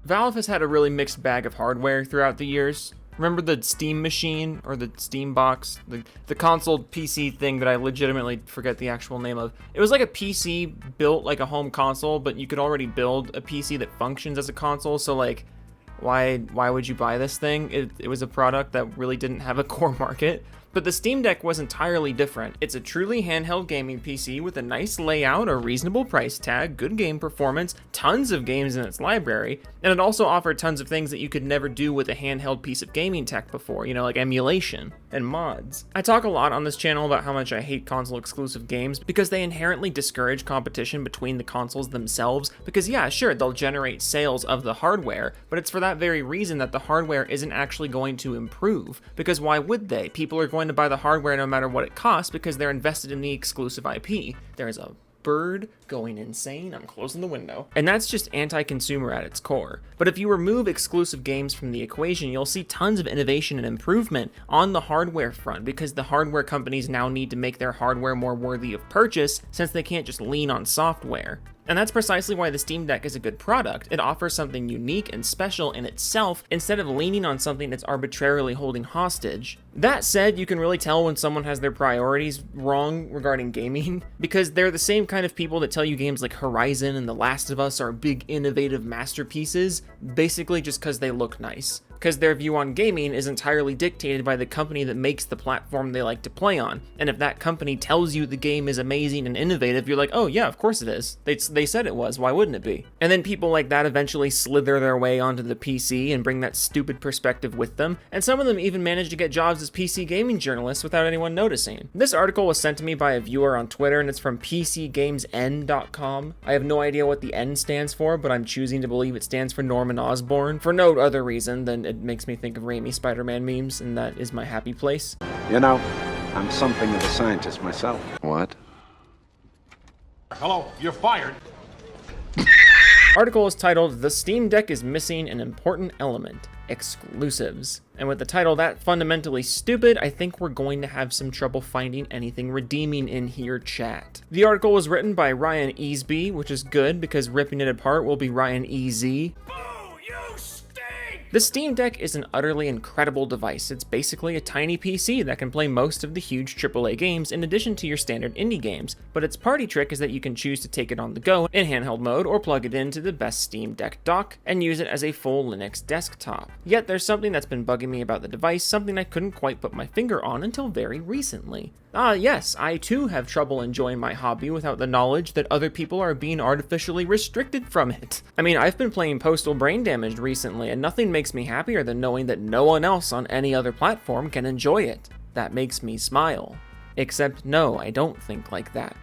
Valve has had a really mixed bag of hardware throughout the years. Remember the Steam machine, or the Steam box? The console PC thing that I legitimately forget the actual name of. It was like a PC built like a home console, but you could already build a PC that functions as a console, so like, why would you buy this thing? It was a product that really didn't have a core market. But the Steam Deck was entirely different. It's a truly handheld gaming PC with a nice layout, a reasonable price tag, good game performance, tons of games in its library, and it also offered tons of things that you could never do with a handheld piece of gaming tech before, like emulation and mods. I talk a lot on this channel about how much I hate console exclusive games because they inherently discourage competition between the consoles themselves, because yeah, sure, they'll generate sales of the hardware, but it's for that very reason that the hardware isn't actually going to improve, because why would they? People are going to buy the hardware no matter what it costs because they're invested in the exclusive IP. There's a bird going insane. I'm closing the window. And that's just anti-consumer at its core. But if you remove exclusive games from the equation, you'll see tons of innovation and improvement on the hardware front, because the hardware companies now need to make their hardware more worthy of purchase, since they can't just lean on software. And that's precisely why the Steam Deck is a good product. It offers something unique and special in itself, instead of leaning on something that's arbitrarily holding hostage. That said, you can really tell when someone has their priorities wrong regarding gaming, because they're the same kind of people that tell you games like Horizon and The Last of Us are big innovative masterpieces, basically just because they look nice. Because their view on gaming is entirely dictated by the company that makes the platform they like to play on. And if that company tells you the game is amazing and innovative, you're like, oh yeah, of course it is. They said it was, why wouldn't it be? And then people like that eventually slither their way onto the PC and bring that stupid perspective with them, and some of them even manage to get jobs as PC gaming journalists without anyone noticing. This article was sent to me by a viewer on Twitter, and it's from PCGamesN.com. I have no idea what the N stands for, but I'm choosing to believe it stands for Norman Osborn, for no other reason than it makes me think of Raimi Spider-Man memes, and that is my happy place. I'm something of a scientist myself. What? Hello, you're fired. Article is titled, "The Steam Deck is Missing an Important Element, Exclusives." And with the title that fundamentally stupid, I think we're going to have some trouble finding anything redeeming in here, chat. The article was written by Ryan Easby, which is good because ripping it apart will be Ryan EZ. The Steam Deck is an utterly incredible device. It's basically a tiny PC that can play most of the huge AAA games in addition to your standard indie games, but its party trick is that you can choose to take it on the go in handheld mode or plug it into the best Steam Deck dock and use it as a full Linux desktop. Yet there's something that's been bugging me about the device, something I couldn't quite put my finger on until very recently. Yes, I too have trouble enjoying my hobby without the knowledge that other people are being artificially restricted from it. I mean, I've been playing Postal Brain Damaged recently, and nothing makes me happier than knowing that no one else on any other platform can enjoy it. That makes me smile. Except no, I don't think like that,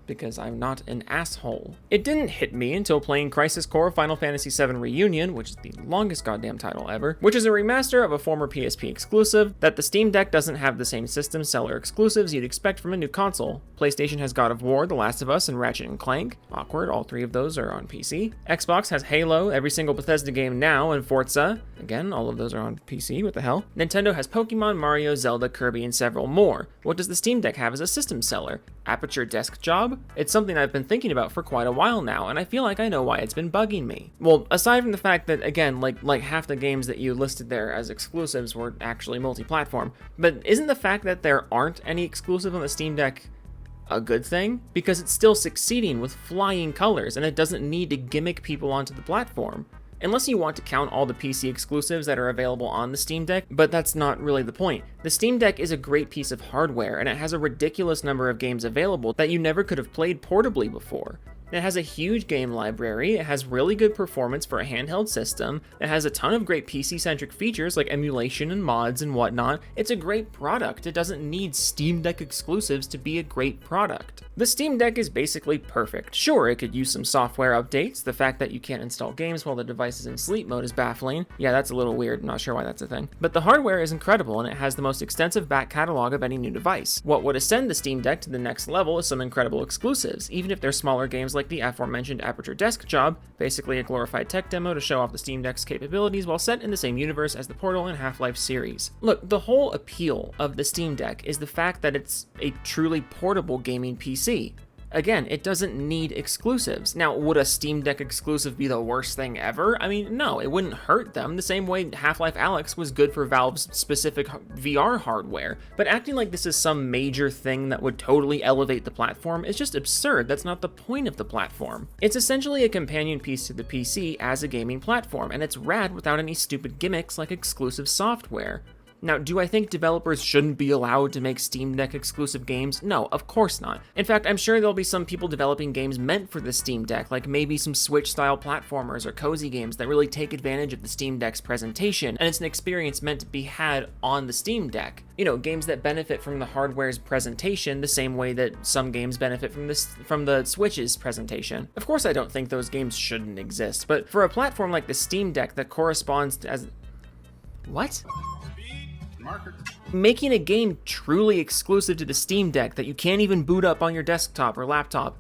because I'm not an asshole. It didn't hit me until playing Crisis Core Final Fantasy VII Reunion, which is the longest goddamn title ever, which is a remaster of a former PSP exclusive, that the Steam Deck doesn't have the same system seller exclusives you'd expect from a new console. PlayStation has God of War, The Last of Us, and Ratchet & Clank. Awkward, all three of those are on PC. Xbox has Halo, every single Bethesda game now, and Forza. Again, all of those are on PC, what the hell? Nintendo has Pokemon, Mario, Zelda, Kirby, and several more. What does the Steam Deck have as a system seller? Aperture Desk Job? It's something I've been thinking about for quite a while now, and I feel like I know why it's been bugging me. Well, aside from the fact that, again, like half the games that you listed there as exclusives were actually multi-platform, but isn't the fact that there aren't any exclusive on the Steam Deck a good thing? Because it's still succeeding with flying colors, and it doesn't need to gimmick people onto the platform. Unless you want to count all the PC exclusives that are available on the Steam Deck, but that's not really the point. The Steam Deck is a great piece of hardware, and it has a ridiculous number of games available that you never could have played portably before. It has a huge game library, it has really good performance for a handheld system, it has a ton of great PC-centric features like emulation and mods and whatnot. It's a great product. It doesn't need Steam Deck exclusives to be a great product. The Steam Deck is basically perfect. Sure, it could use some software updates. The fact that you can't install games while the device is in sleep mode is baffling. Yeah, that's a little weird, not sure why that's a thing. But the hardware is incredible, and it has the most extensive back catalog of any new device. What would ascend the Steam Deck to the next level is some incredible exclusives, even if they're smaller games like the aforementioned Aperture Desk Job, basically a glorified tech demo to show off the Steam Deck's capabilities while set in the same universe as the Portal and Half-Life series. Look, the whole appeal of the Steam Deck is the fact that it's a truly portable gaming PC. Again, it doesn't need exclusives. Now, would a Steam Deck exclusive be the worst thing ever? I mean, no, it wouldn't hurt them, the same way Half-Life Alyx was good for Valve's specific VR hardware. But acting like this is some major thing that would totally elevate the platform is just absurd. That's not the point of the platform. It's essentially a companion piece to the PC as a gaming platform, and it's rad without any stupid gimmicks like exclusive software. Now, do I think developers shouldn't be allowed to make Steam Deck exclusive games? No, of course not. In fact, I'm sure there'll be some people developing games meant for the Steam Deck, like maybe some Switch-style platformers or cozy games that really take advantage of the Steam Deck's presentation, and it's an experience meant to be had on the Steam Deck. You know, games that benefit from the hardware's presentation the same way that some games benefit from the Switch's presentation. Of course, I don't think those games shouldn't exist, but for a platform like the Steam Deck that corresponds to as... What? Marker. Making a game truly exclusive to the Steam Deck that you can't even boot up on your desktop or laptop,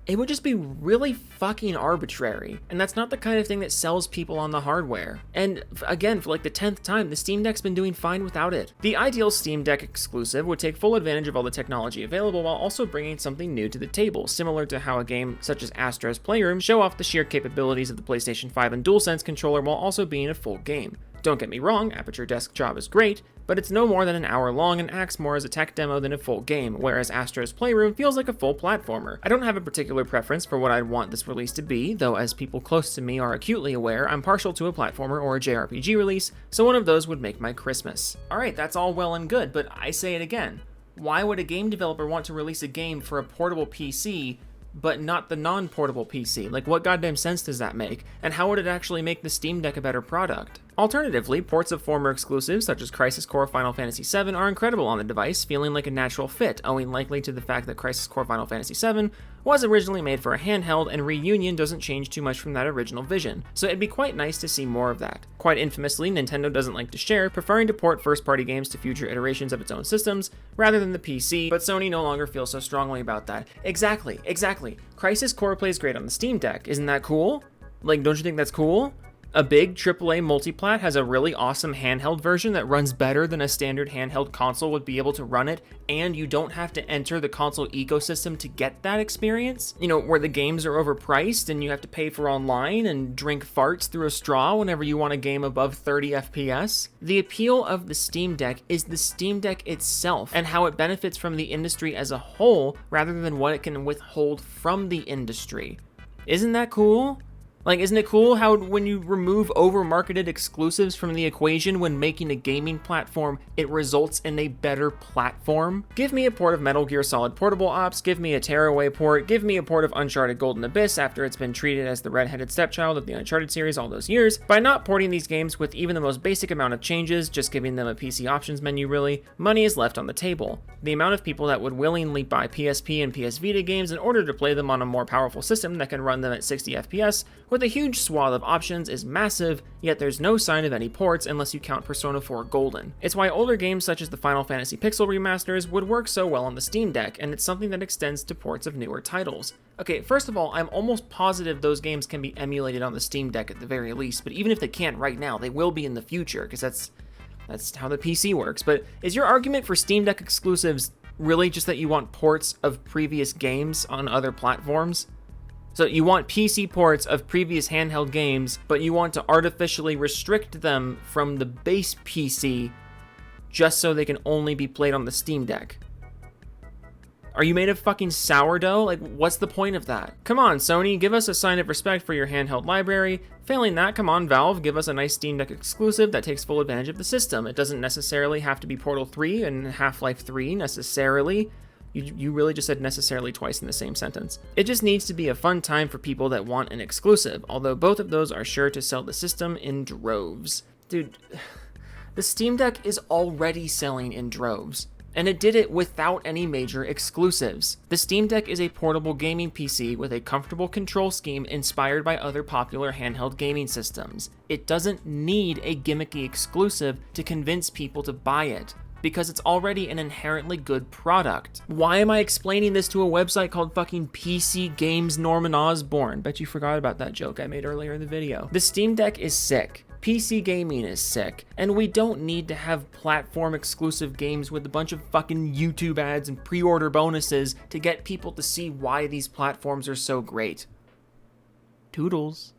it would just be really fucking arbitrary. And that's not the kind of thing that sells people on the hardware. And again, for like the 10th time, the Steam Deck's been doing fine without it. The ideal Steam Deck exclusive would take full advantage of all the technology available while also bringing something new to the table, similar to how a game such as Astro's Playroom show off the sheer capabilities of the PlayStation 5 and DualSense controller while also being a full game. Don't get me wrong, Aperture Desk Job is great, but it's no more than an hour long and acts more as a tech demo than a full game, whereas Astro's Playroom feels like a full platformer. I don't have a particular preference for what I'd want this release to be, though as people close to me are acutely aware, I'm partial to a platformer or a JRPG release, so one of those would make my Christmas. Alright, that's all well and good, but I say it again. Why would a game developer want to release a game for a portable PC but not the non-portable PC? Like, what goddamn sense does that make? And how would it actually make the Steam Deck a better product? Alternatively, ports of former exclusives such as Crisis Core Final Fantasy VII are incredible on the device, feeling like a natural fit, owing likely to the fact that Crisis Core Final Fantasy VII was originally made for a handheld, and Reunion doesn't change too much from that original vision, so it'd be quite nice to see more of that. Quite infamously, Nintendo doesn't like to share, preferring to port first-party games to future iterations of its own systems, rather than the PC, but Sony no longer feels so strongly about that. Exactly. Crisis Core plays great on the Steam Deck, isn't that cool? Like, don't you think that's cool? A big AAA multiplat has a really awesome handheld version that runs better than a standard handheld console would be able to run it, and you don't have to enter the console ecosystem to get that experience. You know, where the games are overpriced and you have to pay for online and drink farts through a straw whenever you want a game above 30 FPS. The appeal of the Steam Deck is the Steam Deck itself and how it benefits from the industry as a whole rather than what it can withhold from the industry. Isn't that cool? Like, isn't it cool how when you remove over-marketed exclusives from the equation when making a gaming platform, it results in a better platform? Give me a port of Metal Gear Solid Portable Ops, give me a Tearaway port, give me a port of Uncharted Golden Abyss after it's been treated as the redheaded stepchild of the Uncharted series all those years. By not porting these games with even the most basic amount of changes, just giving them a PC options menu really, money is left on the table. The amount of people that would willingly buy PSP and PS Vita games in order to play them on a more powerful system that can run them at 60 FPS with a huge swath of options is massive, yet there's no sign of any ports unless you count Persona 4 Golden. It's why older games such as the Final Fantasy Pixel remasters would work so well on the Steam Deck, and it's something that extends to ports of newer titles. Okay, first of all, I'm almost positive those games can be emulated on the Steam Deck at the very least, but even if they can't right now, they will be in the future, because that's how the PC works. But is your argument for Steam Deck exclusives really just that you want ports of previous games on other platforms? So you want PC ports of previous handheld games, but you want to artificially restrict them from the base PC just so they can only be played on the Steam Deck. Are you made of fucking sourdough? Like, what's the point of that? Come on, Sony, give us a sign of respect for your handheld library. Failing that, come on, Valve, give us a nice Steam Deck exclusive that takes full advantage of the system. It doesn't necessarily have to be Portal 3 and Half-Life 3 necessarily. You really just said necessarily twice in the same sentence. It just needs to be a fun time for people that want an exclusive, although both of those are sure to sell the system in droves. Dude, the Steam Deck is already selling in droves, and it did it without any major exclusives. The Steam Deck is a portable gaming PC with a comfortable control scheme inspired by other popular handheld gaming systems. It doesn't need a gimmicky exclusive to convince people to buy it, because it's already an inherently good product. Why am I explaining this to a website called fucking PC Games Norman Osborn? Bet you forgot about that joke I made earlier in the video. The Steam Deck is sick. PC gaming is sick, and we don't need to have platform-exclusive games with a bunch of fucking YouTube ads and pre-order bonuses to get people to see why these platforms are so great. Toodles.